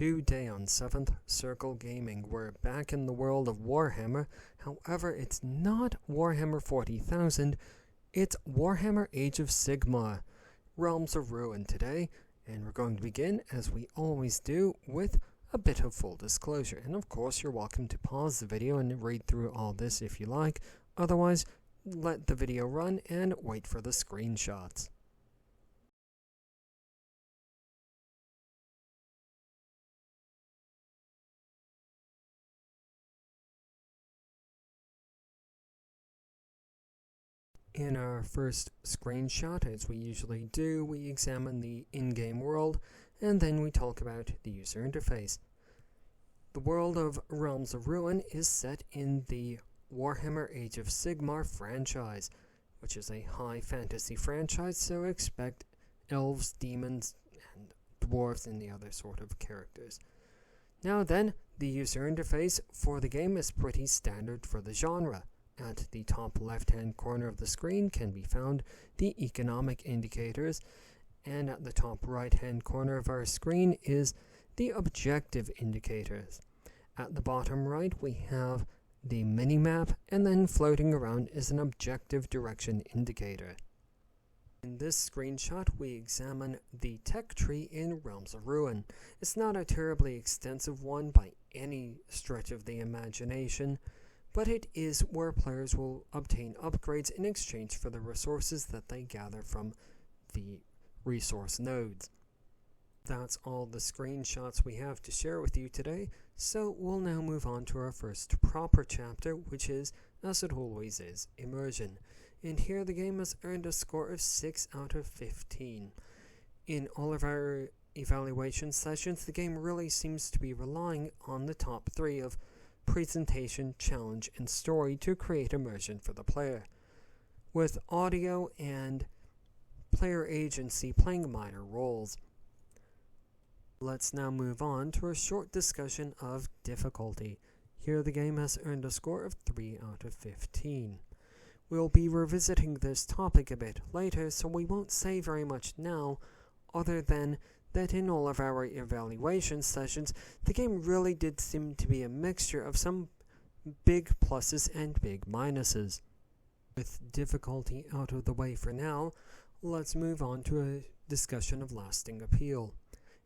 Today on 7th Circle Gaming, we're back in the world of Warhammer. However, it's not Warhammer 40,000, it's Warhammer Age of Sigmar, Realms of Ruin today, and we're going to begin, as we always do, with a bit of full disclosure. And of course, you're welcome to pause the video and read through all this if you like. Otherwise, let the video run and wait for the screenshots. In our first screenshot, as we usually do, we examine the in-game world, and then we talk about the user interface. The world of Realms of Ruin is set in the Warhammer Age of Sigmar franchise, which is a high fantasy franchise, so expect elves, demons, and dwarves and the other sort of characters. Now then, the user interface for the game is pretty standard for the genre. At the top left-hand corner of the screen can be found the economic indicators, and at the top right-hand corner of our screen is the objective indicators. At the bottom right we have the minimap, and then floating around is an objective direction indicator. In this screenshot we examine the tech tree in Realms of Ruin. It's not a terribly extensive one by any stretch of the imagination, but it is where players will obtain upgrades in exchange for the resources that they gather from the resource nodes. That's all the screenshots we have to share with you today, so we'll now move on to our first proper chapter, which is, as it always is, Immersion. And here the game has earned a score of 6 out of 15. In all of our evaluation sessions, the game really seems to be relying on the top 3 of presentation, challenge, and story to create immersion for the player, with audio and player agency playing minor roles. Let's now move on to a short discussion of difficulty. Here the game has earned a score of 3 out of 15. We'll be revisiting this topic a bit later, so we won't say very much now, other than that in all of our evaluation sessions, the game really did seem to be a mixture of some big pluses and big minuses. With difficulty out of the way for now, let's move on to a discussion of lasting appeal.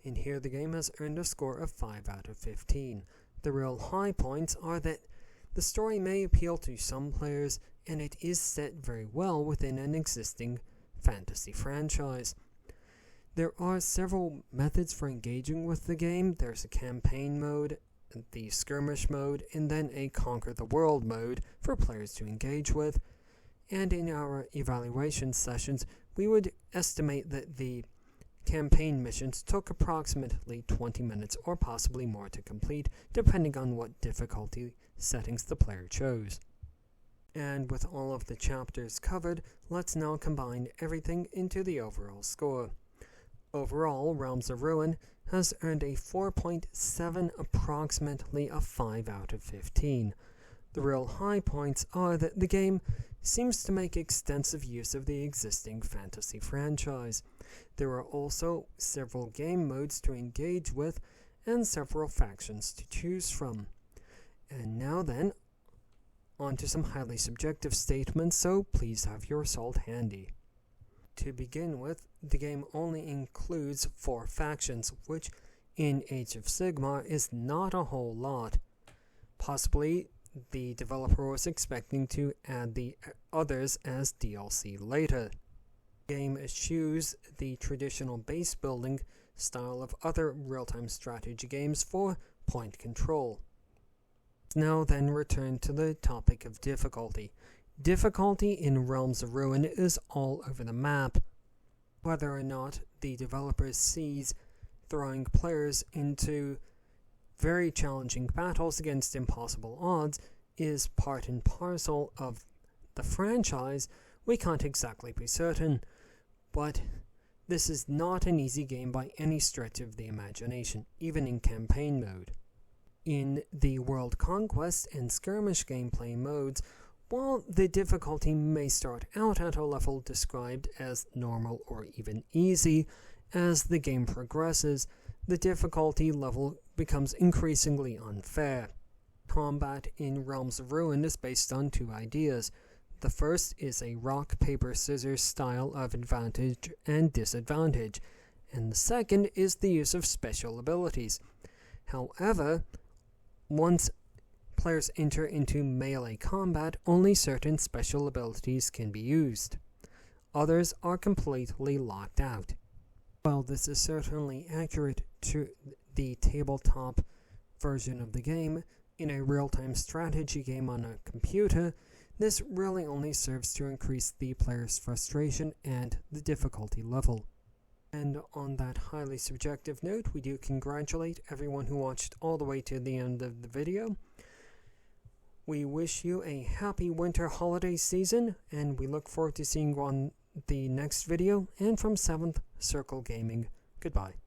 In here the game has earned a score of 5 out of 15. The real high points are that the story may appeal to some players, and it is set very well within an existing fantasy franchise. There are several methods for engaging with the game. There's a campaign mode, the skirmish mode, and then a conquer the world mode for players to engage with. And in our evaluation sessions, we would estimate that the campaign missions took approximately 20 minutes or possibly more to complete, depending on what difficulty settings the player chose. And with all of the chapters covered, let's now combine everything into the overall score. Overall, Realms of Ruin has earned a 4.7, approximately a 5 out of 15. The real high points are that the game seems to make extensive use of the existing fantasy franchise. There are also several game modes to engage with and several factions to choose from. And now then, on to some highly subjective statements, so please have your salt handy. To begin with, the game only includes 4 factions, which in Age of Sigmar is not a whole lot. Possibly the developer was expecting to add the others as DLC later. The game eschews the traditional base building style of other real-time strategy games for point control. Now then, return to the topic of difficulty. Difficulty in Realms of Ruin is all over the map. Whether or not the developer sees throwing players into very challenging battles against impossible odds is part and parcel of the franchise, we can't exactly be certain, but this is not an easy game by any stretch of the imagination, even in campaign mode. In the World Conquest and Skirmish gameplay modes, while the difficulty may start out at a level described as normal or even easy, as the game progresses, the difficulty level becomes increasingly unfair. Combat in Realms of Ruin is based on two ideas. The first is a rock, paper, scissors style of advantage and disadvantage, and the second is the use of special abilities. However, once players enter into melee combat, only certain special abilities can be used. Others are completely locked out. While this is certainly accurate to the tabletop version of the game, in a real-time strategy game on a computer, this really only serves to increase the player's frustration and the difficulty level. And on that highly subjective note, we do congratulate everyone who watched all the way to the end of the video. We wish you a happy winter holiday season, and we look forward to seeing you on the next video, and from 7th Circle Gaming. Goodbye.